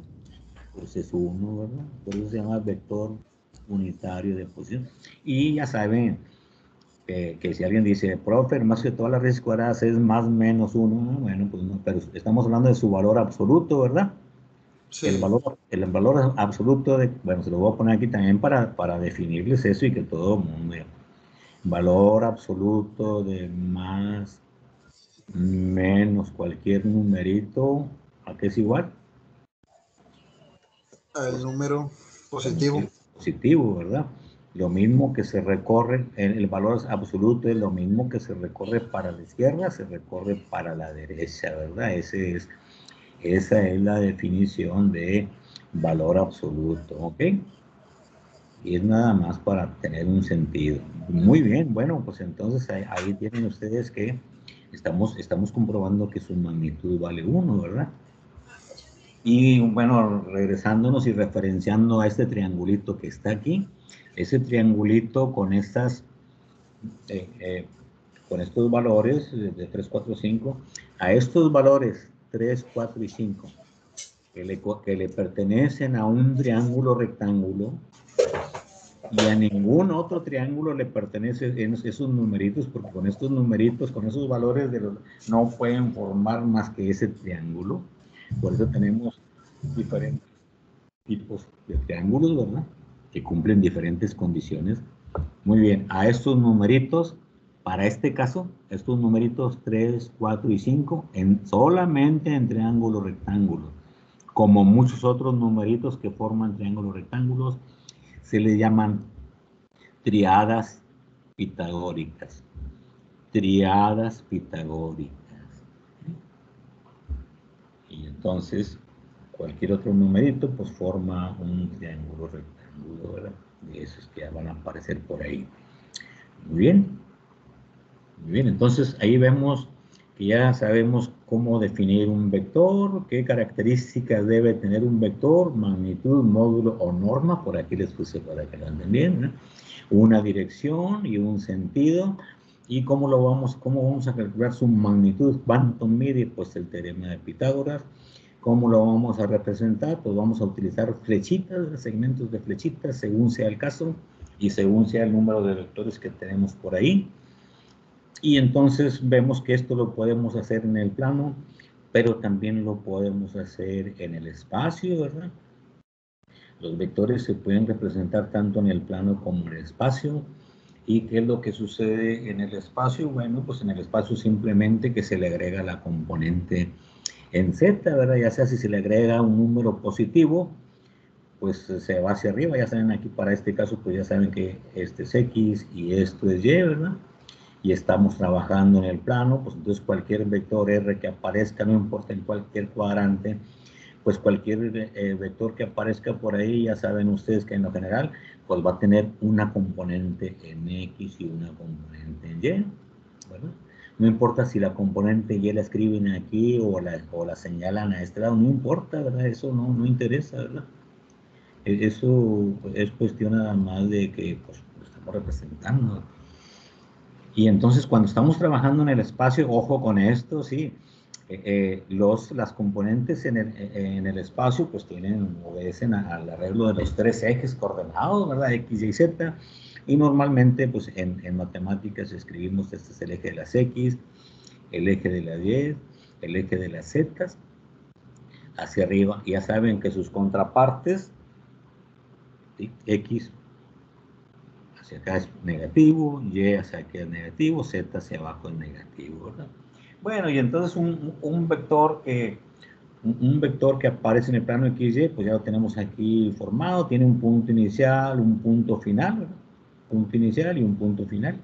pues es 1, ¿verdad? Por eso se llama vector unitario de posición. Y ya saben que si alguien dice, profe, más que todas las raíces cuadradas es más menos 1, bueno, pues no, pero estamos hablando de su valor absoluto, ¿verdad? Sí. El valor absoluto bueno, se lo voy a poner aquí también para definirles eso y que todo el mundo vea. Valor absoluto de más menos cualquier numerito, ¿a qué es igual? Al número positivo. Positivo, ¿verdad? Lo mismo que se recorre, el valor absoluto es lo mismo que se recorre para la izquierda, se recorre para la derecha, ¿verdad? Esa es la definición de valor absoluto, ¿ok? Y es nada más para tener un sentido. Muy bien, bueno, pues entonces ahí tienen ustedes que estamos comprobando que su magnitud vale 1, ¿verdad? Y bueno, regresándonos y referenciando a este triangulito que está aquí, ese triangulito con con estos valores de 3, 4, 5, a estos valores 3, 4 y 5, que le pertenecen a un triángulo rectángulo, y a ningún otro triángulo le pertenecen esos numeritos, porque con estos numeritos, con esos valores no pueden formar más que ese triángulo. Por eso tenemos diferentes tipos de triángulos, ¿verdad? Que cumplen diferentes condiciones. Muy bien, a estos numeritos, para este caso, estos numeritos 3, 4 y 5, solamente en triángulos rectángulos. Como muchos otros numeritos que forman triángulos rectángulos, se les llaman triadas pitagóricas. Triadas pitagóricas. Y entonces, cualquier otro numerito, pues forma un triángulo rectángulo, ¿verdad? De esos que van a aparecer por ahí. Muy bien. Muy bien, entonces ahí vemos que ya sabemos cómo definir un vector, qué características debe tener un vector, magnitud, módulo o norma, por aquí les puse para que lo entendieran, ¿no? Una dirección y un sentido, y cómo vamos a calcular su magnitud, cuánto mide, pues el teorema de Pitágoras. ¿Cómo lo vamos a representar? Pues vamos a utilizar flechitas, segmentos de flechitas, según sea el caso, y según sea el número de vectores que tenemos por ahí. Y entonces vemos que esto lo podemos hacer en el plano, pero también lo podemos hacer en el espacio, ¿verdad? Los vectores se pueden representar tanto en el plano como en el espacio. ¿Y qué es lo que sucede en el espacio? Bueno, pues en el espacio simplemente que se le agrega la componente en Z, ¿verdad? Ya sea si se le agrega un número positivo, pues se va hacia arriba. Ya saben aquí para este caso, pues ya saben que este es X y esto es Y, ¿verdad? Y estamos trabajando en el plano, pues entonces cualquier vector R que aparezca, no importa en cualquier cuadrante, pues cualquier vector que aparezca por ahí, ya saben ustedes que en lo general, pues va a tener una componente en X y una componente en Y, ¿verdad? No importa si la componente Y la escriben aquí o la señalan a este lado, no importa, ¿verdad? Eso no interesa, ¿verdad? Eso es cuestión nada más de que pues, lo estamos representando. Y entonces cuando estamos trabajando en el espacio, ojo con esto, sí, las componentes en el espacio pues obedecen al arreglo de los tres ejes coordenados, ¿verdad? X, Y, Z. Y normalmente pues en matemáticas escribimos este es el eje de las X, el eje de las Y, el eje de las Z, hacia arriba. Ya saben que sus contrapartes, ¿sí? X hacia acá es negativo, Y hacia aquí es negativo, Z hacia abajo es negativo, ¿verdad? Bueno, y entonces un vector que aparece en el plano XY, pues ya lo tenemos aquí formado, tiene un punto inicial, un punto final, ¿verdad? Punto inicial y un punto final.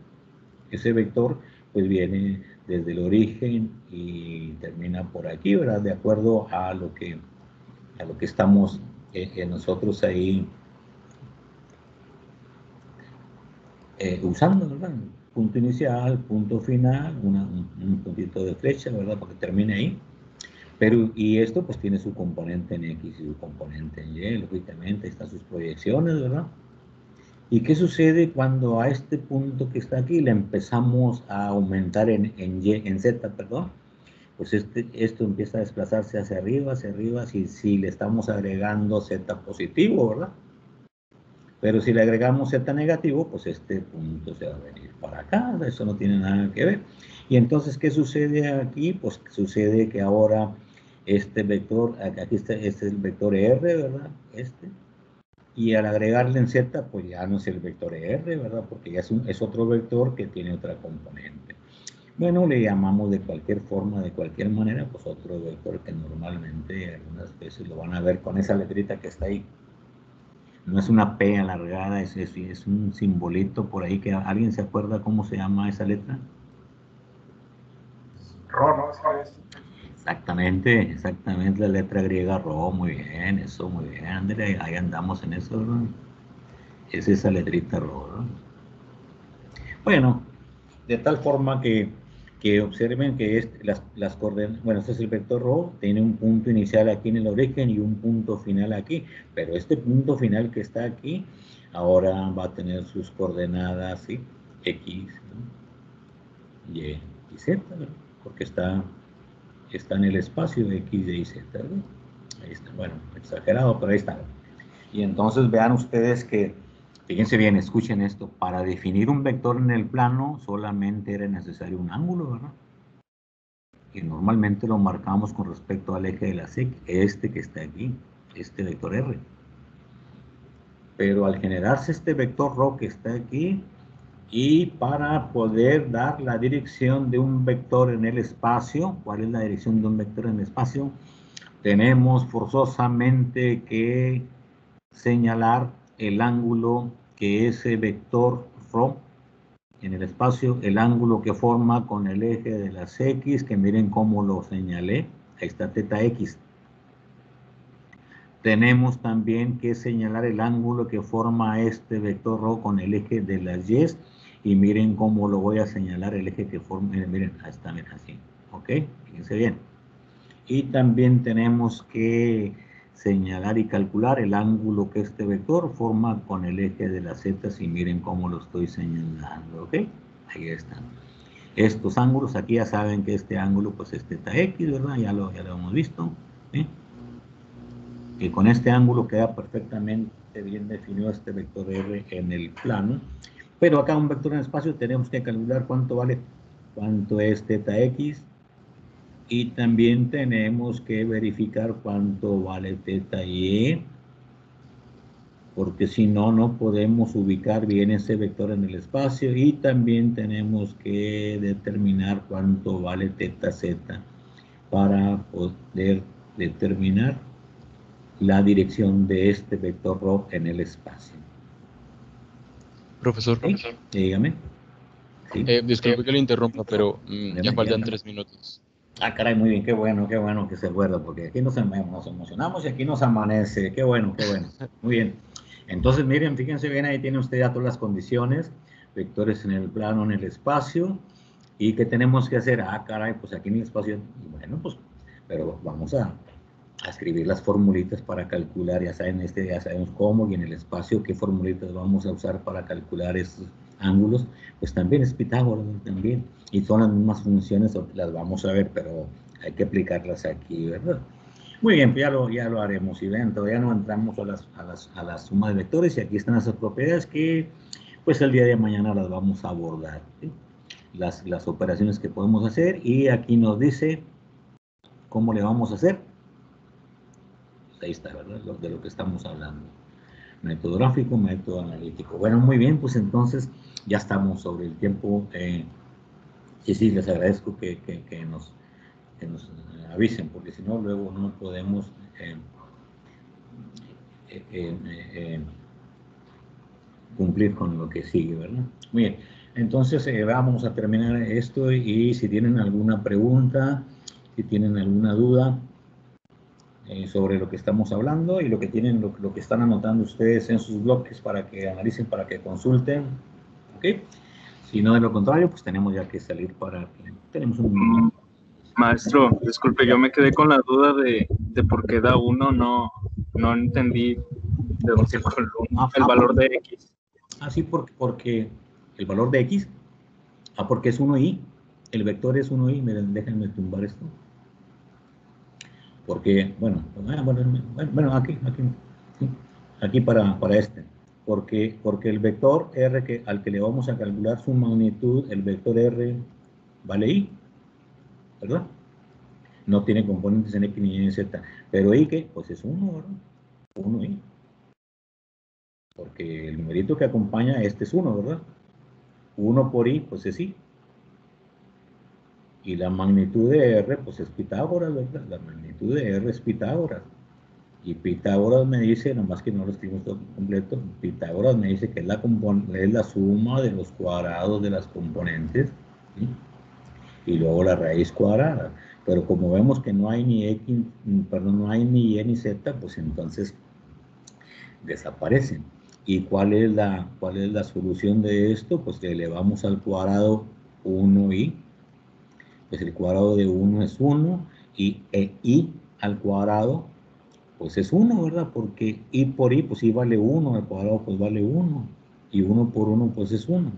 Ese vector pues viene desde el origen y termina por aquí, ¿verdad? De acuerdo a lo que estamos nosotros ahí usando, ¿verdad? Punto inicial, punto final, un puntito de flecha, ¿verdad? Para que termine ahí. Pero, y esto pues tiene su componente en X y su componente en Y, lógicamente, están sus proyecciones, ¿verdad? ¿Y qué sucede cuando a este punto que está aquí le empezamos a aumentar en Z, perdón? Pues esto empieza a desplazarse hacia arriba, si le estamos agregando Z positivo, ¿verdad? Pero si le agregamos Z negativo, pues este punto se va a venir para acá, eso no tiene nada que ver. Y entonces, ¿qué sucede aquí? Pues sucede que ahora este vector, aquí está, este es el vector R, ¿verdad? Y al agregarle en Z, pues ya no es el vector R, ¿verdad? Porque ya es otro vector que tiene otra componente. Bueno, le llamamos de cualquier forma, de cualquier manera, pues otro vector que normalmente algunas veces lo van a ver con esa letrita que está ahí. No es una P alargada, es un simbolito por ahí que alguien se acuerda cómo se llama esa letra. Rho, ¿no? ¿Sabes? Exactamente, la letra griega Rho, muy bien, eso, muy bien, Andrea, ahí andamos en eso, ¿no? Es esa letrita Rho, ¿no? Bueno, de tal forma que observen que las coordenadas, bueno, este es el vector Rho, tiene un punto inicial aquí en el origen y un punto final aquí, pero este punto final que está aquí, ahora va a tener sus coordenadas, ¿sí? X, ¿no? Y y Z, ¿verdad? Porque está en el espacio X, Y, Z, ¿verdad? Ahí está, bueno, exagerado, pero ahí está. Y entonces vean ustedes que, fíjense bien, escuchen esto, para definir un vector en el plano solamente era necesario un ángulo, ¿verdad? Y normalmente lo marcamos con respecto al eje de la X, este que está aquí, este vector R. Pero al generarse este vector Rho que está aquí, y para poder dar la dirección de un vector en el espacio, ¿cuál es la dirección de un vector en el espacio? Tenemos forzosamente que señalar el ángulo que ese vector Rho en el espacio, el ángulo que forma con el eje de las X, que miren cómo lo señalé, ahí está teta X. Tenemos también que señalar el ángulo que forma este vector Rho con el eje de las Y, y miren cómo lo voy a señalar el eje que forma, miren, ahí está, miren, así, ¿ok? Fíjense bien. Y también tenemos que señalar y calcular el ángulo que este vector forma con el eje de las Z, y miren cómo lo estoy señalando, ¿ok? Ahí están. Estos ángulos, aquí ya saben que este ángulo pues es teta X, ¿verdad? Ya lo hemos visto, ¿sí? Que con este ángulo queda perfectamente bien definido este vector R en el plano. Pero acá un vector en espacio tenemos que calcular cuánto vale, cuánto es teta X, y también tenemos que verificar cuánto vale teta Y, porque si no, no podemos ubicar bien ese vector en el espacio, y también tenemos que determinar cuánto vale teta z para poder determinar la dirección de este vector ρ en el espacio. Profesor, ¿Sí? Dígame. ¿Sí? Disculpe que le interrumpa, pero ya faltan Ya. 3 minutos. Ah, caray, muy bien, qué bueno que se acuerda, porque aquí nos emocionamos y aquí nos amanece. Qué bueno, qué bueno. Muy bien. Entonces, miren, fíjense bien, ahí tiene usted ya todas las condiciones, vectores en el plano, en el espacio. ¿Y qué tenemos que hacer? Ah, caray, pues aquí en el espacio, bueno, pues, pero vamos a escribir las formulitas para calcular, ya saben, ya sabemos cómo, y en el espacio qué formulitas vamos a usar para calcular estos ángulos, pues también es Pitágoras, también, y son las mismas funciones, las vamos a ver, pero hay que aplicarlas aquí, ¿verdad? Muy bien, pues ya lo haremos, y vean, todavía no entramos a la suma de vectores, y aquí están esas propiedades que, pues el día de mañana las vamos a abordar, ¿sí? Las operaciones que podemos hacer, y aquí nos dice cómo le vamos a hacer. Ahí está, ¿verdad? De lo que estamos hablando. Método gráfico, método analítico. Bueno, muy bien, pues entonces ya estamos sobre el tiempo. Y sí, les agradezco que nos avisen, porque si no, luego no podemos cumplir con lo que sigue, ¿verdad? Muy bien, entonces vamos a terminar esto, y si tienen alguna pregunta, si tienen alguna duda sobre lo que estamos hablando y lo que tienen, lo que están anotando ustedes en sus bloques para que analicen, para que consulten, ¿ok? Si no, de lo contrario, pues tenemos ya que salir tenemos un... Maestro, disculpe, yo me quedé con la duda de por qué da 1, no entendí de dónde sacó el valor de X. Ah, sí, porque el valor de X, porque es 1i, el vector es 1i, miren, déjenme tumbar esto. Porque, bueno, aquí para este, porque el vector R al que le vamos a calcular su magnitud, el vector R vale I, ¿verdad? No tiene componentes en X ni en Z, pero I que, pues es 1, ¿verdad? 1I. Porque el numerito que acompaña este es 1, ¿verdad? 1 por I, pues es I. Y la magnitud de R, pues es Pitágoras, ¿verdad? La magnitud de R es Pitágoras. Y Pitágoras me dice, nomás que no lo escribimos todo completo, Pitágoras me dice que es la suma de los cuadrados de las componentes, ¿sí? Y luego la raíz cuadrada. Pero como vemos que no hay ni X, perdón, no hay ni Y ni Z, pues entonces desaparecen. ¿Y cuál es la solución de esto? Pues le elevamos al cuadrado 1i, pues el cuadrado de 1 es 1, y i al cuadrado pues es 1, ¿verdad? Porque i por i, pues i vale 1, al cuadrado pues vale 1, y 1 por 1 pues es 1.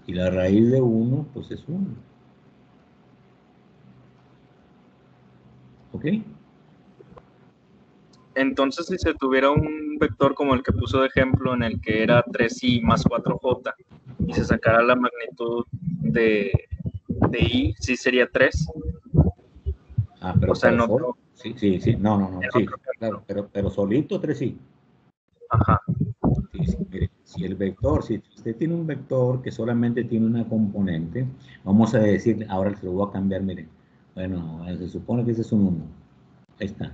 Y la raíz de 1 pues es 1. ¿Ok? Entonces, si se tuviera un vector como el que puso de ejemplo, en el que era 3i más 4j, y se sacara la magnitud de i, sí sería 3. Ah, pero, o sea, pero en otro, sí, no, sí, claro, pero solito 3i. Ajá. Sí, mire, si usted tiene un vector que solamente tiene una componente, vamos a decir, ahora se lo voy a cambiar, mire, bueno, se supone que ese es un 1, ahí está.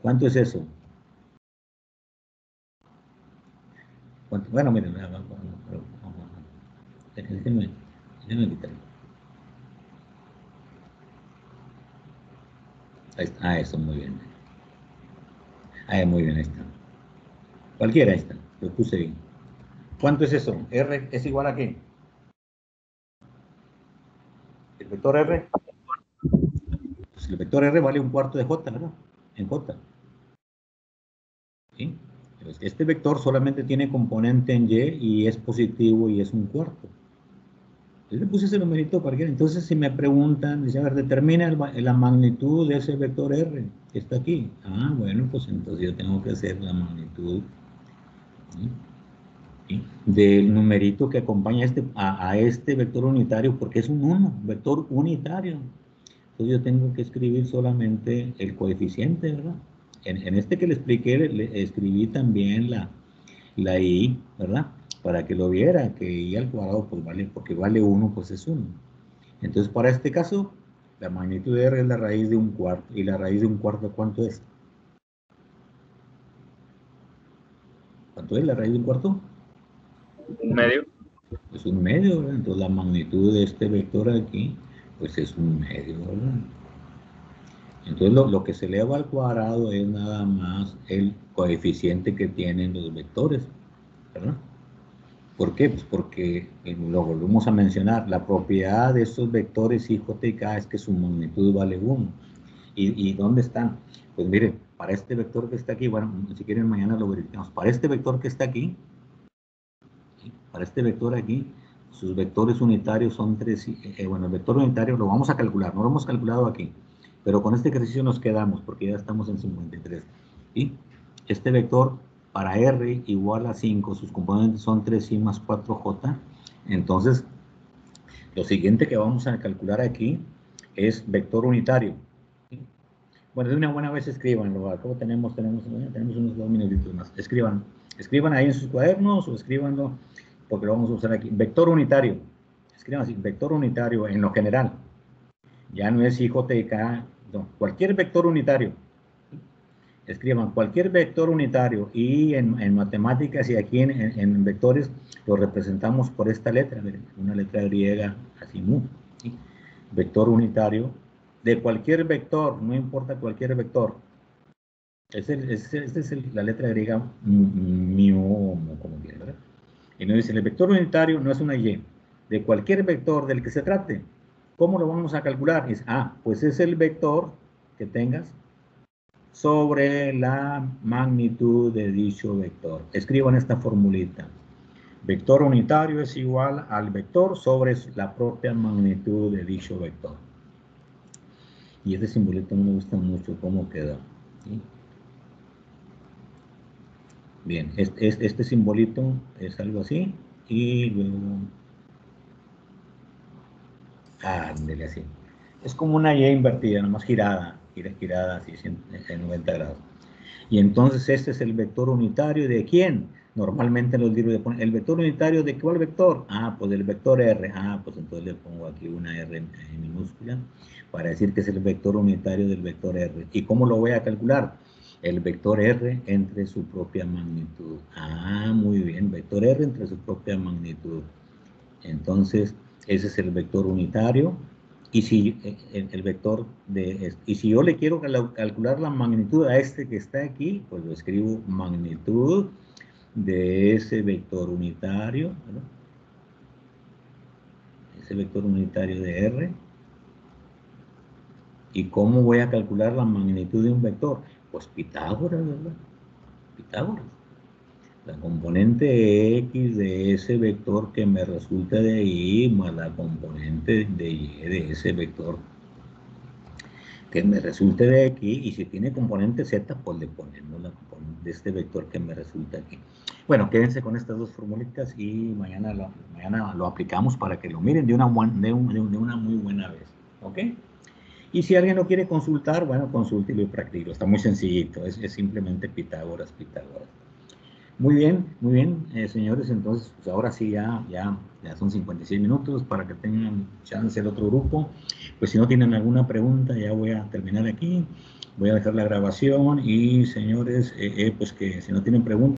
¿Cuánto es eso? Bueno, miren, déjenme quitarlo. Ahí está, eso, muy bien. Muy bien, ahí está. Cualquiera, ahí está, lo puse bien. ¿Cuánto es eso? R es igual a qué? El vector R. Pues el vector R vale un cuarto de J, ¿verdad? En J. ¿Sí? Entonces, este vector solamente tiene componente en Y y es positivo y es un cuarto. Yo le puse ese numerito para que, entonces si me preguntan, dice, a ver, determina la magnitud de ese vector R que está aquí. Ah, bueno, pues entonces yo tengo que hacer la magnitud, ¿sí? ¿Sí? Del numerito que acompaña a este vector unitario, porque es un 1, vector unitario. Entonces yo tengo que escribir solamente el coeficiente, ¿verdad? en este que le expliqué, le escribí también la I, ¿verdad? Para que lo viera, que I al cuadrado, pues vale, porque vale 1, pues es 1. Entonces, para este caso, la magnitud de R es la raíz de un cuarto. ¿Y la raíz de un cuarto cuánto es? ¿Cuánto es la raíz de un cuarto? Un medio. Es un medio, ¿verdad? Entonces, la magnitud de este vector aquí, pues es un medio, ¿verdad? Entonces, lo que se eleva al cuadrado es nada más el coeficiente que tienen los vectores, ¿verdad? ¿Por qué? Pues porque, lo volvemos a mencionar, la propiedad de estos vectores I, J y K es que su magnitud vale 1. ¿Y dónde están? Pues miren, para este vector que está aquí, bueno, si quieren mañana lo verificamos. Para este vector que está aquí, para este vector aquí, sus vectores unitarios son 3, bueno, el vector unitario lo vamos a calcular, no lo hemos calculado aquí, pero con este ejercicio nos quedamos, porque ya estamos en 53. ¿Sí? Este vector, para R igual a 5, sus componentes son 3i más 4j, entonces, lo siguiente que vamos a calcular aquí es vector unitario. ¿Sí? Bueno, de una buena vez escríbanlo, acá tenemos unos 2 minutitos más. Escriban ahí en sus cuadernos o escríbanlo, porque lo vamos a usar aquí. Vector unitario, escriban así, vector unitario en lo general. Ya no es I, J y K, no, cualquier vector unitario. Escriban cualquier vector unitario y en matemáticas y aquí en vectores lo representamos por esta letra, una letra griega, así, mu, ¿sí? Vector unitario de cualquier vector, no importa cualquier vector. Esta es la letra griega mu, como quiera, ¿verdad? Y nos dice, el vector unitario no es una Y, de cualquier vector del que se trate. ¿Cómo lo vamos a calcular? Dice, pues es el vector que tengas sobre la magnitud de dicho vector. Escriban esta formulita. Vector unitario es igual al vector sobre la propia magnitud de dicho vector. Y este simbolito no me gusta mucho cómo queda. ¿Sí? Bien, este simbolito es algo así. Y luego... ándele así. Es como una Y invertida, nomás girada así en 90 grados. Y entonces este es el vector unitario de ¿quién? Normalmente en los libros le ponen, ¿el vector unitario de cuál vector? Pues del vector R. Pues entonces le pongo aquí una R en minúscula para decir que es el vector unitario del vector R. ¿Y cómo lo voy a calcular? El vector R entre su propia magnitud. Muy bien, vector R entre su propia magnitud. Entonces, ese es el vector unitario. Y si el vector y si yo le quiero calcular la magnitud a este que está aquí, pues lo escribo magnitud de ese vector unitario, ¿verdad? Ese vector unitario de R. ¿Y cómo voy a calcular la magnitud de un vector? Pues Pitágoras, ¿verdad? Pitágoras. La componente X de ese vector que me resulta de Y más la componente de Y de ese vector que me resulte de X, y si tiene componente Z, pues le ponemos la componente de este vector que me resulta aquí. Bueno, quédense con estas dos formulitas y mañana lo aplicamos para que lo miren de una muy buena vez, ¿ok? Y si alguien lo quiere consultar, bueno, consúltelo y practíquelo. Está muy sencillito, es simplemente Pitágoras. Muy bien, señores, entonces pues ahora sí ya son 56 minutos para que tengan chance el otro grupo. Pues si no tienen alguna pregunta, ya voy a terminar aquí, voy a dejar la grabación y señores, pues que si no tienen preguntas,